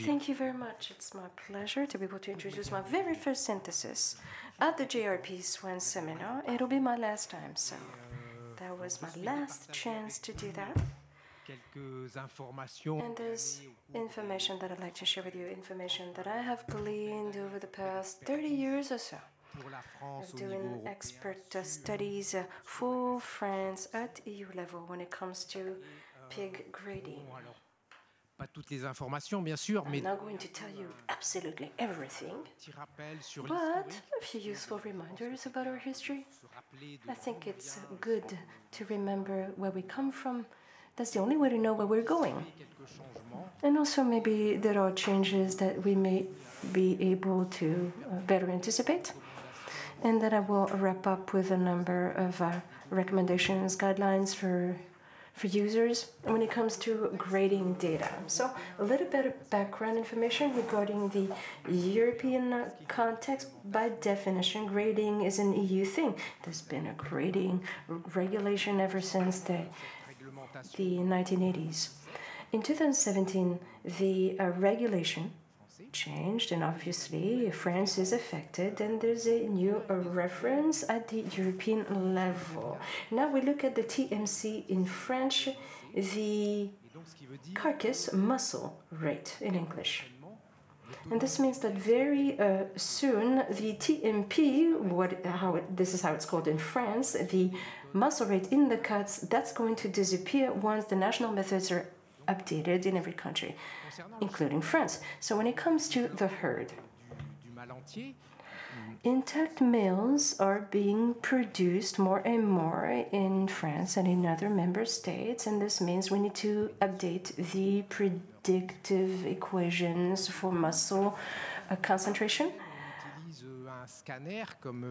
Thank you very much. It's my pleasure to be able to introduce my very first synthesis at the JRP Swan seminar. It'll be my last time, so that was my last chance to do that. And there's information that I'd like to share with you, information that I have gleaned over the past 30 years or so of doing expert studies for France at EU level when it comes to pig grading. Pas toutes les informations, bien sûr, mais I'm not going to tell you absolutely everything, but a few useful reminders about our history. I think it's good to remember where we come from. That's the only way to know where we're going. And also maybe there are changes that we may be able to better anticipate. And then I will wrap up with a number of recommendations, guidelines for users when it comes to grading data. So a little bit of background information regarding the European context. By definition, grading is an EU thing. There's been a grading regulation ever since the 1980s. In 2017, the regulation changed, and obviously France is affected, and there's a new reference at the European level. Now we look at the TMC in French, the carcass muscle rate in English. And this means that very soon the TMP, this is how it's called in France, the muscle rate in the cuts, that's going to disappear once the national methods are updated in every country, including France. So when it comes to the herd, intact males are being produced more and more in France and in other member states, and this means we need to update the predictive equations for muscle concentration.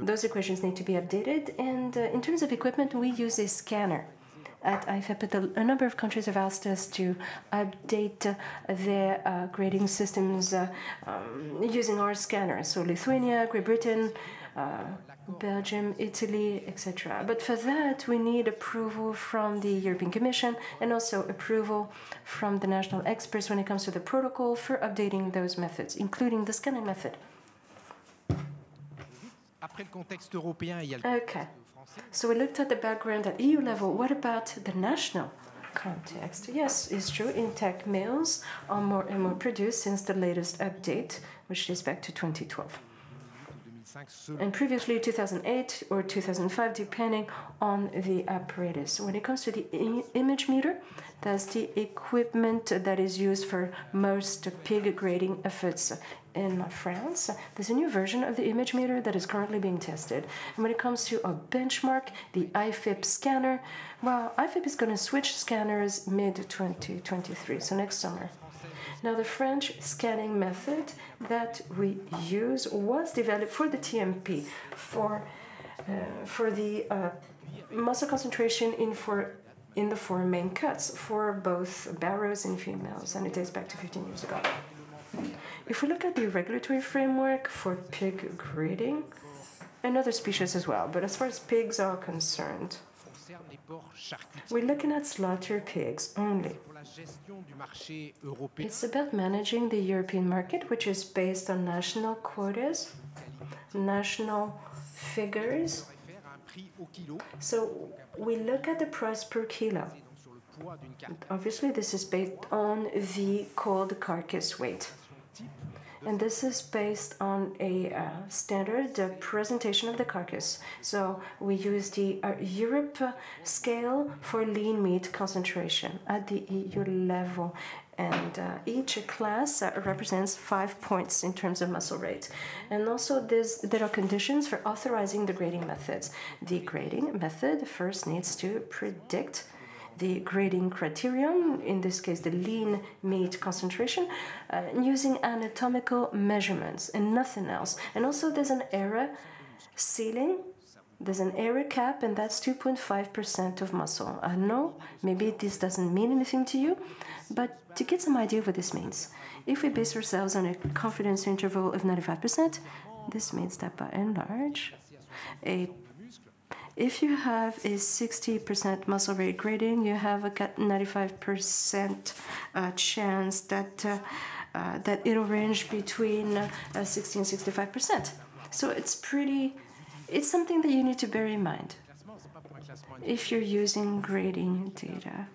Those equations need to be updated, and in terms of equipment, we use a scanner. At IFEP, a number of countries have asked us to update their grading systems using our scanner. So Lithuania, Great Britain, Belgium, Italy, etc. But for that, we need approval from the European Commission and also approval from the national experts when it comes to the protocol for updating those methods, including the scanning method. Okay. So we looked at the background at EU level. What about the national context? Yes, it's true. Intact males are more and more produced since the latest update, which is back to 2012. And previously 2008 or 2005, depending on the apparatus. When it comes to the image meter, that's the equipment that is used for most pig grading efforts in France. There's a new version of the image meter that is currently being tested. And when it comes to a benchmark, the IFEP scanner, well, IFEP is going to switch scanners mid-2023, so next summer. Now, the French scanning method that we use was developed for the TMP, for the muscle concentration in the four main cuts for both barrows and females, and it dates back to 15 years ago. If we look at the regulatory framework for pig grading, and other species as well, but as far as pigs are concerned, we're looking at slaughter pigs only. It's about managing the European market, which is based on national quotas, national figures. So we look at the price per kilo. Obviously, this is based on the cold carcass weight. And this is based on a standard presentation of the carcass. So we use the Europe scale for lean meat concentration at the EU level. And each class represents 5 points in terms of muscle rate. And also there are conditions for authorizing the grading methods. The grading method first needs to predict the grading criterion, in this case the lean meat concentration, using anatomical measurements and nothing else. And also there's an error ceiling, there's an error cap, and that's 2.5% of muscle. I know maybe this doesn't mean anything to you, but to get some idea of what this means, if we base ourselves on a confidence interval of 95%, this means that by and large, if you have a 60% muscle rate grading, you have a 95% chance that that it'll range between 60 and 65%. So it's something that you need to bear in mind. If you're using grading data,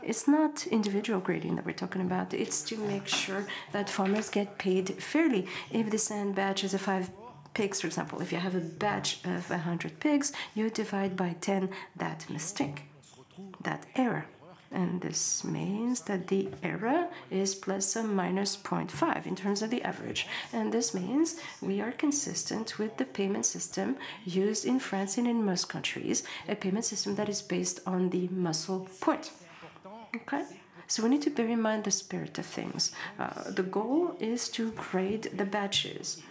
it's not individual grading that we're talking about. It's to make sure that farmers get paid fairly. If the sand batch is 5 pigs, for example, if you have a batch of 100 pigs, you divide by 10 that mistake, that error. And this means that the error is plus or minus 0.5 in terms of the average. And this means we are consistent with the payment system used in France and in most countries, a payment system that is based on the muscle point. Okay? So we need to bear in mind the spirit of things. The goal is to grade the batches,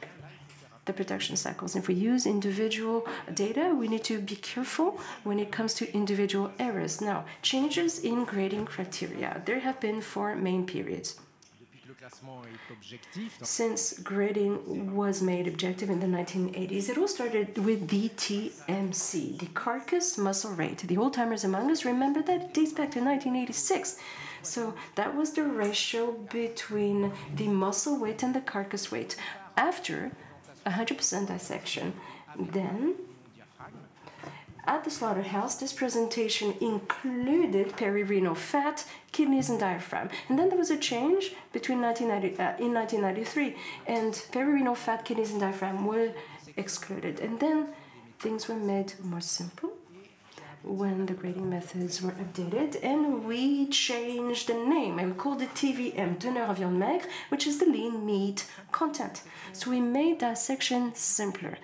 the production cycles. If we use individual data, we need to be careful when it comes to individual errors. Now, changes in grading criteria. There have been 4 main periods. Since grading was made objective in the 1980s, it all started with the TMC, the carcass muscle rate. The old-timers among us remember that it dates back to 1986. So that was the ratio between the muscle weight and the carcass weight. After 100% dissection. Then, at the slaughterhouse, this presentation included perirenal fat, kidneys, and diaphragm. And then there was a change between in 1993, and perirenal fat, kidneys, and diaphragm were excluded. And then things were made more simple when the grading methods were updated, and we changed the name, and we called it TVM, teneur en viande maigre, which is the lean meat content. So we made dissection simpler.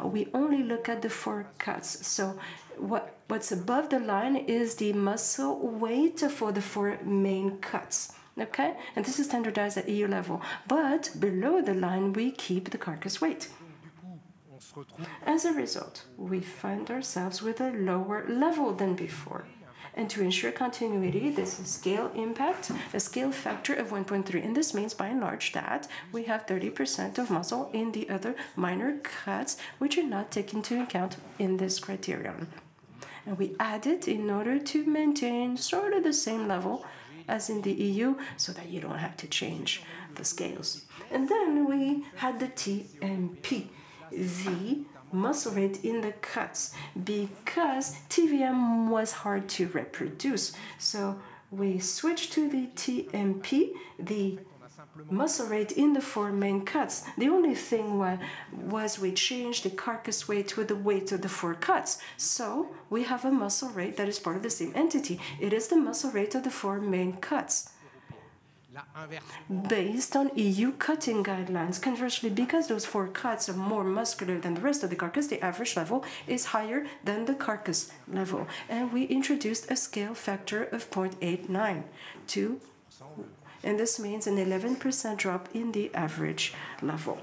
We only look at the 4 cuts. So what's above the line is the muscle weight for the 4 main cuts. Okay? And this is standardized at EU level. But below the line, we keep the carcass weight. As a result, we find ourselves with a lower level than before. And to ensure continuity, there's a scale impact, a scale factor of 1.3. And this means, by and large, that we have 30% of muscle in the other minor cuts, which are not taken into account in this criterion. And we add it in order to maintain sort of the same level as in the EU, so that you don't have to change the scales. And then we had the TMP, the muscle rate in the cuts, because TVM was hard to reproduce. So we switched to the TMP, the muscle rate in the 4 main cuts. The only thing was we changed the carcass weight with the weight of the 4 cuts. So we have a muscle rate that is part of the same entity. It is the muscle rate of the 4 main cuts, based on EU cutting guidelines. Conversely, because those 4 cuts are more muscular than the rest of the carcass, the average level is higher than the carcass level. And we introduced a scale factor of 0.89 and this means an 11% drop in the average level.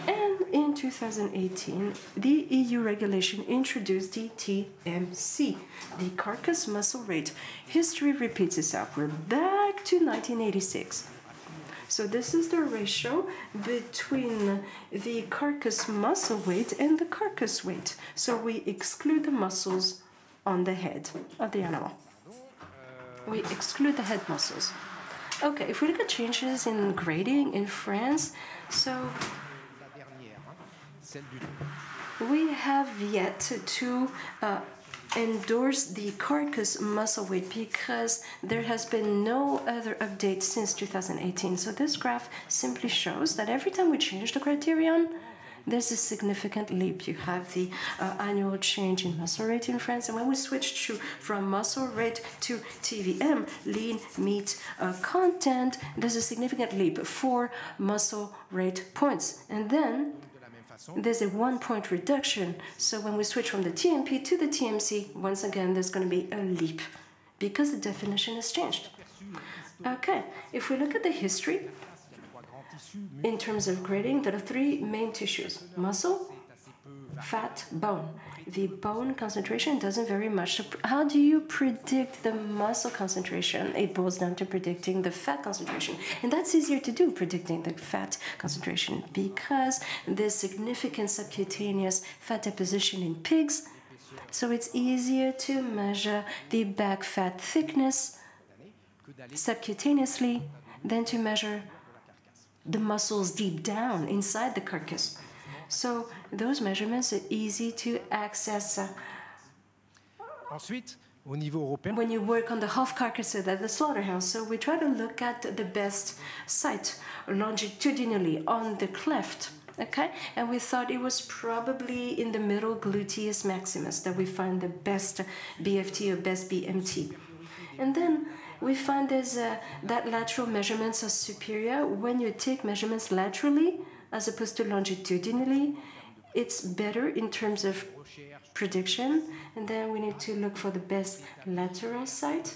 And in 2018, the EU regulation introduced the TMC, the carcass muscle rate. History repeats itself. We're back to 1986. So this is the ratio between the carcass muscle weight and the carcass weight. So we exclude the muscles on the head of the animal. We exclude the head muscles. Okay, if we look at changes in grading in France, so we have yet to endorse the carcass muscle weight because there has been no other update since 2018. So this graph simply shows that every time we change the criterion, there's a significant leap. You have the annual change in muscle rate in France, and when we switch from muscle rate to TVM, lean meat content, there's a significant leap, 4 muscle rate points. And then there's a 1-point reduction. So when we switch from the TMP to the TMC, once again, there's going to be a leap because the definition has changed. Okay, if we look at the history, in terms of grading, there are 3 main tissues: muscle, fat, bone. The bone concentration doesn't vary much. So how do you predict the muscle concentration? It boils down to predicting the fat concentration. And that's easier to do, predicting the fat concentration, because there's significant subcutaneous fat deposition in pigs. So it's easier to measure the back fat thickness subcutaneously than to measure the muscles deep down inside the carcass. So those measurements are easy to access Ensuite, au niveau européen, when you work on the half carcasses at the slaughterhouse. So we try to look at the best site longitudinally on the cleft. Okay, and we thought it was probably in the middle gluteus maximus that we find the best BFT or best BMT. And then we find that lateral measurements are superior. When you take measurements laterally as opposed to longitudinally, it's better in terms of prediction. And then we need to look for the best lateral site.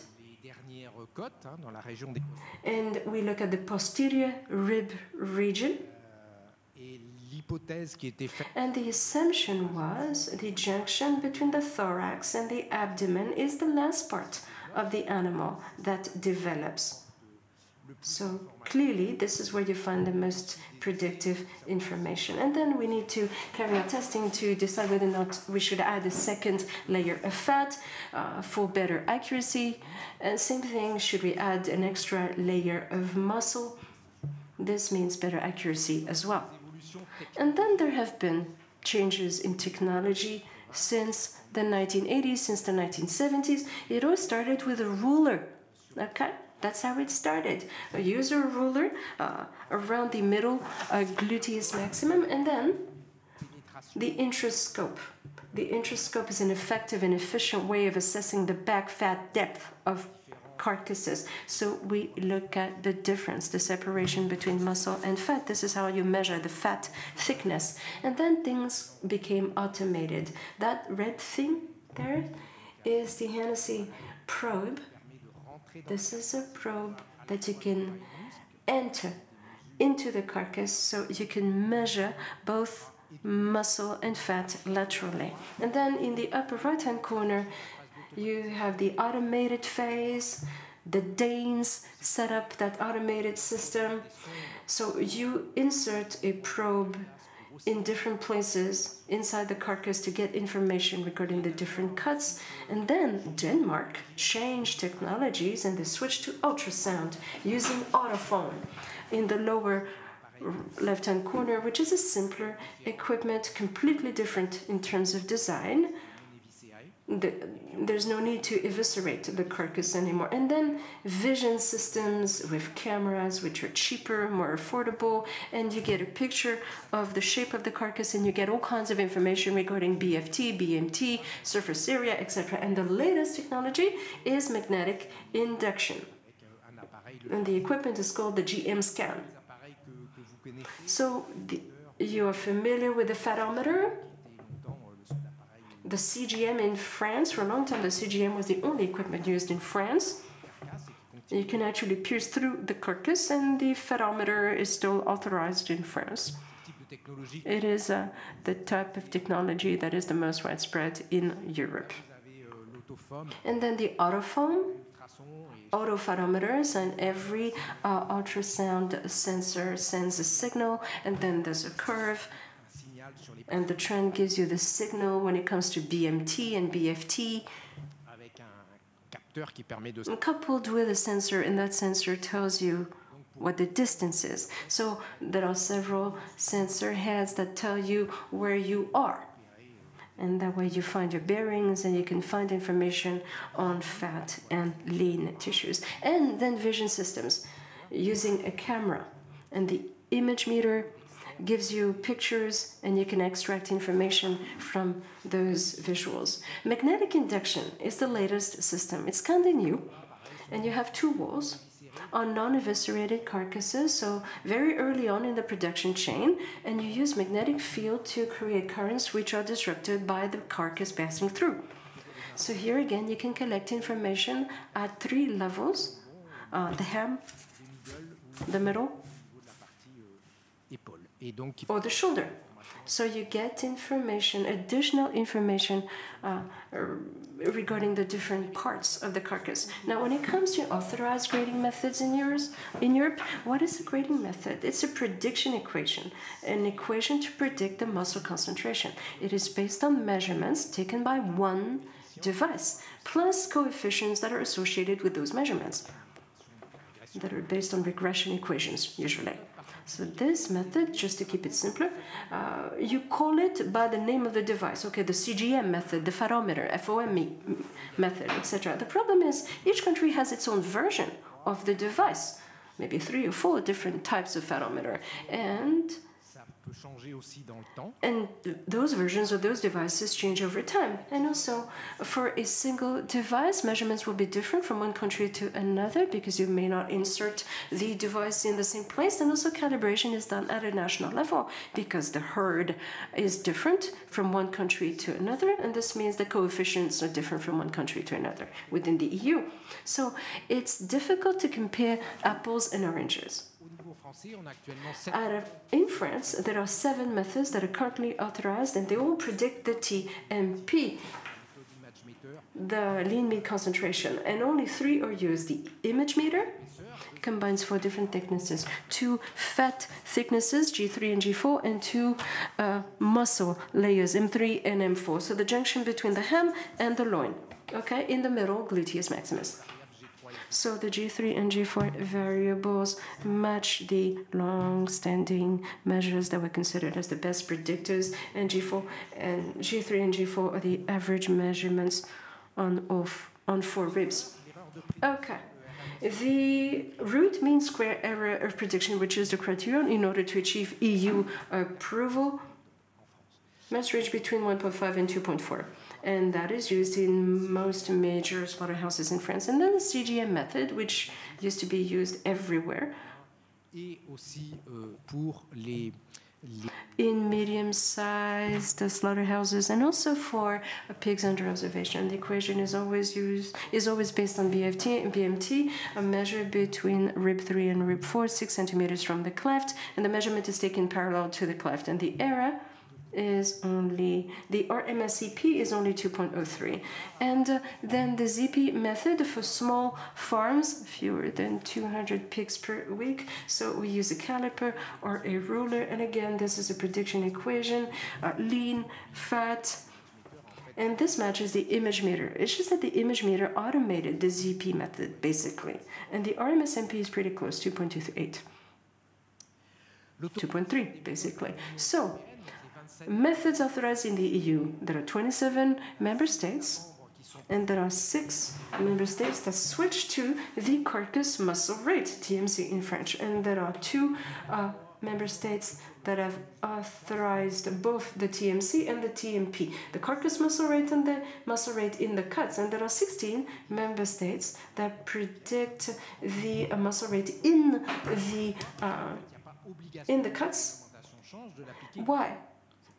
And we look at the posterior rib region. And the assumption was the junction between the thorax and the abdomen is the last part of the animal that develops. So clearly, this is where you find the most predictive information. And then we need to carry out testing to decide whether or not we should add a second layer of fat for better accuracy. Same thing, should we add an extra layer of muscle? This means better accuracy as well. And then there have been changes in technology since the 1980s, since the 1970s. It all started with a ruler, okay? That's how it started. A user ruler around the middle gluteus maximum, and then the intrascope. The intrascope is an effective and efficient way of assessing the back fat depth of carcasses. So we look at the difference, the separation between muscle and fat. This is how you measure the fat thickness. And then things became automated. That red thing there is the Hennessy probe. This is a probe that you can enter into the carcass so you can measure both muscle and fat laterally. And then in the upper right-hand corner, you have the automated phase. The Danes set up that automated system. So you insert a probe in different places inside the carcass to get information regarding the different cuts. And then Denmark changed technologies and they switched to ultrasound using autophone in the lower left-hand corner, which is a simpler equipment, completely different in terms of design. There's no need to eviscerate the carcass anymore. And then vision systems with cameras, which are cheaper, more affordable, and you get a picture of the shape of the carcass, and you get all kinds of information regarding BFT, BMT, surface area, etc. And the latest technology is magnetic induction. And the equipment is called the GM scan. So you are familiar with the fatometer? The CGM in France, for a long time, the CGM was the only equipment used in France. You can actually pierce through the carcass, and the fatometer is still authorized in France. It is the type of technology that is the most widespread in Europe. And then the autophotometers, and every ultrasound sensor sends a signal, and then there's a curve. And the trend gives you the signal when it comes to BMT and BFT. Coupled with a sensor, and that sensor tells you what the distance is. So there are several sensor heads that tell you where you are. And that way you find your bearings, and you can find information on fat and lean tissues. And then vision systems using a camera. And the image meter gives you pictures, and you can extract information from those visuals. Magnetic induction is the latest system. It's kind of new, and you have two walls on non-eviscerated carcasses, so very early on in the production chain, and you use magnetic field to create currents which are disrupted by the carcass passing through. So here again, you can collect information at 3 levels: the ham, the middle, or the shoulder. So you get information, additional information regarding the different parts of the carcass. Now, when it comes to authorized grading methods in Europe, what is a grading method? It's a prediction equation, an equation to predict the muscle concentration. It is based on measurements taken by one device, plus coefficients that are associated with those measurements, that are based on regression equations, usually. So this method, just to keep it simpler, you call it by the name of the device. Okay, the CGM method, the pharometer, FOM method, etc. The problem is each country has its own version of the device, maybe 3 or 4 different types of pharometer, and those versions of those devices change over time. And also, for a single device, measurements will be different from one country to another because you may not insert the device in the same place. And also, calibration is done at a national level because the herd is different from one country to another. And this means the coefficients are different from one country to another within the EU. So it's difficult to compare apples and oranges. In France, there are 7 methods that are currently authorized, and they all predict the TMP, the lean meat concentration, and only 3 are used. The image meter combines 4 different thicknesses: 2 fat thicknesses, G3 and G4, and 2 muscle layers, M3 and M4. So the junction between the ham and the loin. Okay, in the middle, gluteus maximus. So the G3 and G4 variables match the long-standing measures that were considered as the best predictors, and G4 and G3 and G4 are the average measurements on 4 ribs. Okay. The root mean square error of prediction, which is the criterion in order to achieve EU approval, must range between 1.5 and 2.4. And that is used in most major slaughterhouses in France. And then the CGM method, which used to be used everywhere. In medium-sized slaughterhouses, and also for pigs under observation. The equation is always based on BFT and BMT, a measure between rib 3 and rib 4, 6 centimeters from the cleft, and the measurement is taken parallel to the cleft, and the error is only, the RMSEP is only 2.03. And then the ZP method for small farms, fewer than 200 pigs per week. So we use a caliper or a ruler. And again, this is a prediction equation, lean, fat, and this matches the image meter. It's just that the image meter automated the ZP method, basically. And the RMSMP is pretty close, 2.28. 2.3, basically. So, methods authorized in the EU. There are 27 member states, and there are 6 member states that switch to the carcass muscle rate, TMC in French. And there are 2 member states that have authorized both the TMC and the TMP, the carcass muscle rate and the muscle rate in the cuts. And there are 16 member states that predict the muscle rate in the cuts. Why?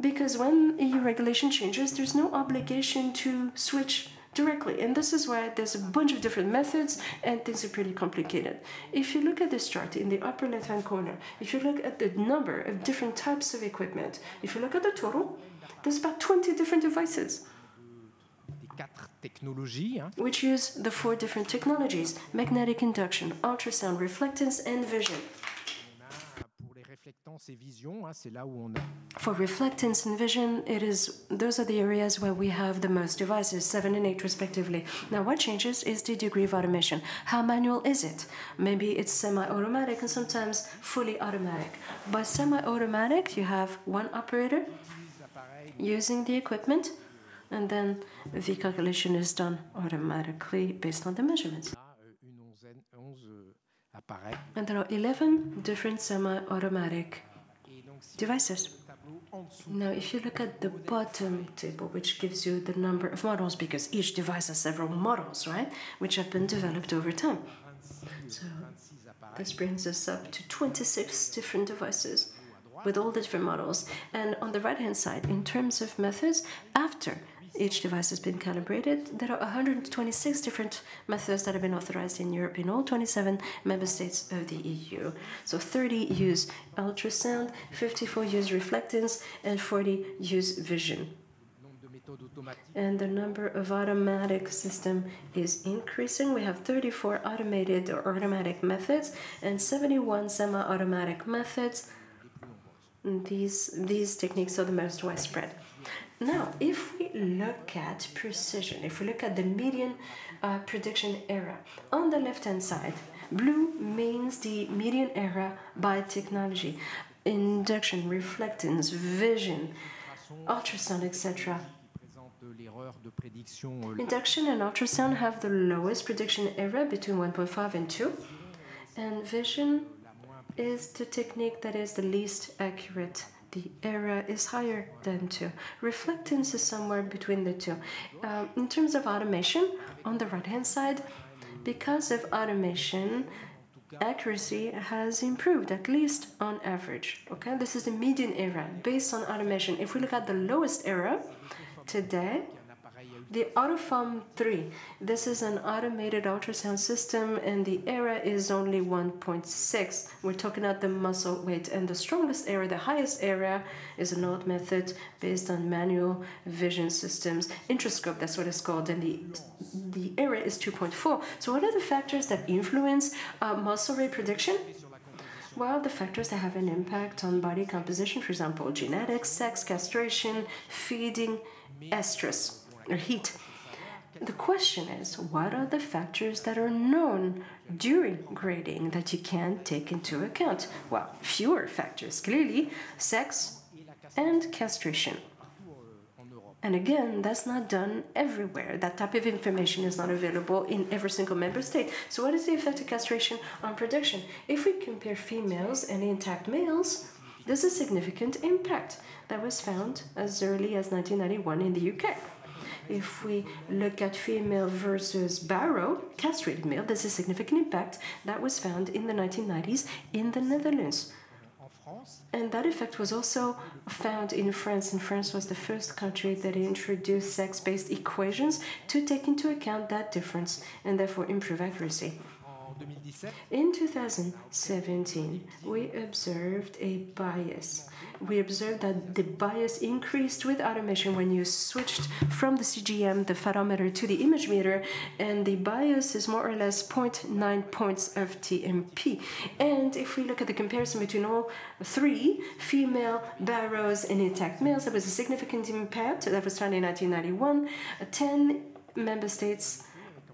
Because when EU regulation changes, there's no obligation to switch directly. And this is why there's a bunch of different methods and things are pretty complicated. If you look at this chart in the upper left-hand corner, if you look at the number of different types of equipment, if you look at the total, there's about 20 different devices, which use the 4 different technologies: magnetic induction, ultrasound, reflectance, and vision. For reflectance and vision, those are the areas where we have the most devices, 7 and 8 respectively. Now what changes is the degree of automation. How manual is it? Maybe it's semi-automatic and sometimes fully automatic. By semi-automatic, you have one operator using the equipment, and then the calculation is done automatically based on the measurements. And there are 11 different semi-automatic devices. Now, if you look at the bottom table, which gives you the number of models, because each device has several models, right, which have been developed over time. So this brings us up to 26 different devices with all the different models. And on the right-hand side, in terms of methods, after each device has been calibrated, there are 126 different methods that have been authorized in Europe in all 27 member states of the EU. So 30 use ultrasound, 54 use reflectance, and 40 use vision. And the number of automatic system is increasing. We have 34 automated or automatic methods and 71 semi-automatic methods. And these techniques are the most widespread. Now, if we look at precision, if we look at the median prediction error, on the left-hand side, Blue means the median era by technology. Induction, reflectance, vision, ultrasound, etc. Induction and ultrasound have the lowest prediction error between 1.5 and 2. And vision is the technique that is the least accurate. The error is higher than 2. Reflectance is somewhere between the two. In terms of automation, on the right-hand side, because of automation, accuracy has improved, at least on average. Okay, this is the median error based on automation. If we look at the lowest error today, the Autoform 3, this is an automated ultrasound system, and the error is only 1.6. We're talking about the muscle weight. And the strongest error, the highest error, is an old method based on manual vision systems. Intrascope, that's what it's called, and the error is 2.4. So what are the factors that influence muscle weight prediction? Well, the factors that have an impact on body composition, for example, genetics, sex, castration, feeding, estrus, or heat. The question is, what are the factors that are known during grading that you can take into account? Well, fewer factors, clearly, sex and castration. And again, that's not done everywhere. That type of information is not available in every single member state. So what is the effect of castration on prediction? If we compare females and intact males, there's a significant impact that was found as early as 1991 in the UK. If we look at female versus barrow, castrated male, there's a significant impact that was found in the 1990s in the Netherlands. And that effect was also found in France, and France was the first country that introduced sex-based equations to take into account that difference and therefore improve accuracy. In 2017, we observed a bias. We observed that the bias increased with automation when you switched from the CGM, the photometer, to the image meter, and the bias is more or less 0.9 points of TMP. And if we look at the comparison between all three, female, barrows, and intact males, there was a significant impact that was found in 1991. 10 member states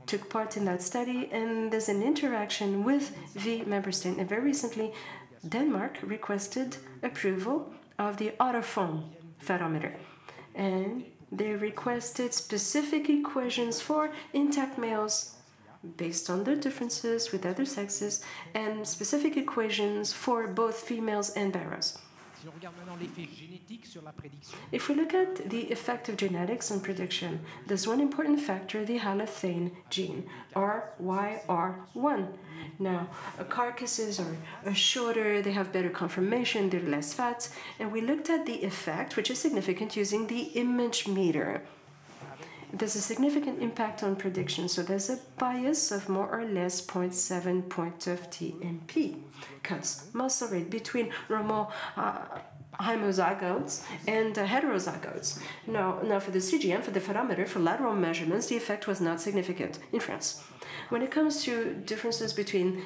took part in that study, and there's an interaction with the member state. And very recently, Denmark requested approval of the Autoform photometer, and they requested specific equations for intact males based on their differences with other sexes, and specific equations for both females and barrows. If we look at the effect of genetics on prediction, there's one important factor, the halothane gene, RYR1. Now, carcasses are shorter, they have better conformation, they're less fat, and we looked at the effect, which is significant, using the image meter. There's a significant impact on prediction, so there's a bias of more or less 0.7 point of TMP. Cuts muscle rate between normal homozygotes and heterozygotes. Now, for the CGM, for the photometer, for lateral measurements, the effect was not significant in France. When it comes to differences between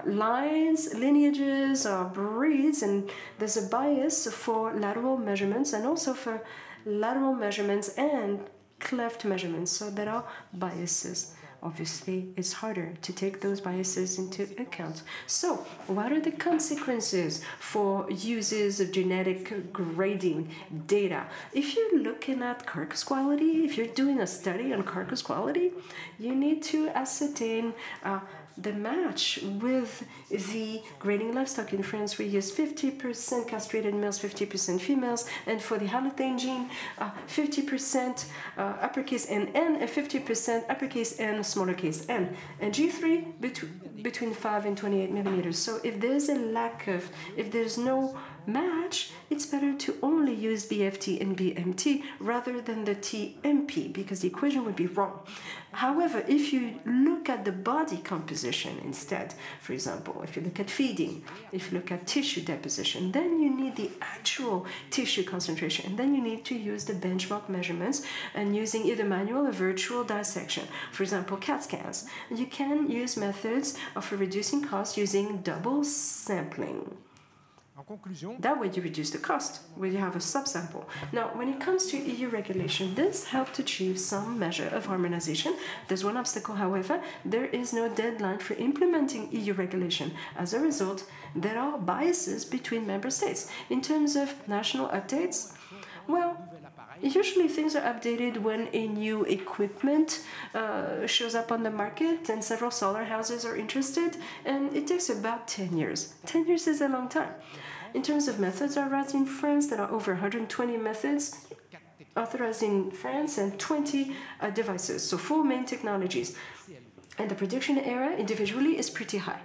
lines, lineages, or breeds, and there's a bias for lateral measurements and also for lateral measurements and cleft measurements, so there are biases. Obviously, it's harder to take those biases into account. So, what are the consequences for uses of genetic grading data? If you're looking at carcass quality, if you're doing a study on carcass quality, you need to ascertain the match with the grading livestock. In France, we use 50% castrated males, 50% females, and for the halothane gene, 50% uppercase N and 50% uppercase N, smaller case N, and G3 between 5 and 28 millimeters. So if there's a lack of, if there's no match, it's better to only use BFT and BMT rather than the TMP, because the equation would be wrong. However, if you look at the body composition instead, for example, if you look at feeding, if you look at tissue deposition, then you need the actual tissue concentration, and then you need to use the benchmark measurements and using either manual or virtual dissection. For example, CAT scans. You can use methods of reducing costs using double sampling. That way you reduce the cost when you have a subsample. Now, when it comes to EU regulation, this helped achieve some measure of harmonization. There's one obstacle, however, there is no deadline for implementing EU regulation. As a result, there are biases between member states. In terms of national updates, well, usually things are updated when a new equipment shows up on the market and several solar houses are interested, and it takes about 10 years. 10 years is a long time. In terms of methods authorized in France, there are over 120 methods authorized in France and 20 devices, so 4 main technologies. And the prediction error individually is pretty high.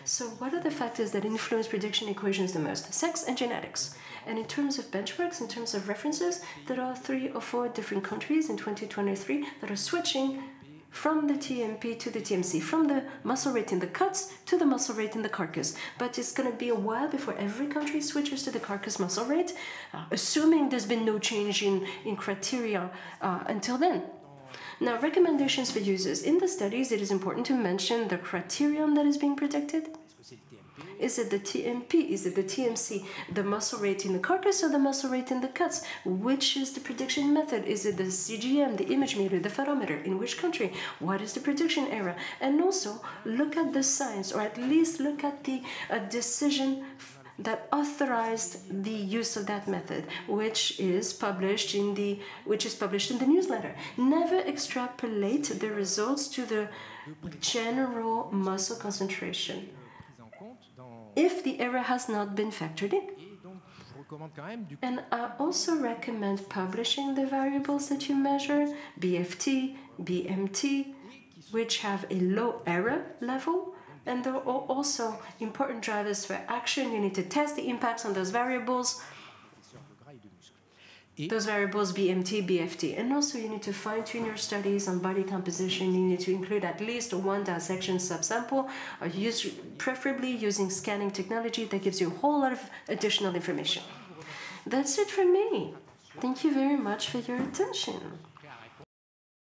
So what are the factors that influence prediction equations the most? Sex and genetics. And in terms of benchmarks, in terms of references, there are 3 or 4 different countries in 2023 that are switching from the TMP to the TMC, from the muscle rate in the cuts to the muscle rate in the carcass. But it's going to be a while before every country switches to the carcass muscle rate, assuming there's been no change in criteria until then. Now, recommendations for users. In the studies, it is important to mention the criterion that is being predicted. Is it the TMP? Is it the TMC? The muscle rate in the carcass or the muscle rate in the cuts? Which is the prediction method? Is it the CGM, the image meter, the photometer? In which country? What is the prediction error? And also, look at the science, or at least look at the decision that authorized the use of that method, which is published in the newsletter. Never extrapolate the results to the general muscle concentration if the error has not been factored in. And I also recommend publishing the variables that you measure, BFT, BMT, which have a low error level. And there are also important drivers for action. You need to test the impacts on those variables BMT, BFT. And also you need to fine-tune your studies on body composition. You need to include at least 1 dissection subsample, or preferably using scanning technology that gives you a whole lot of additional information. That's it from me. Thank you very much for your attention.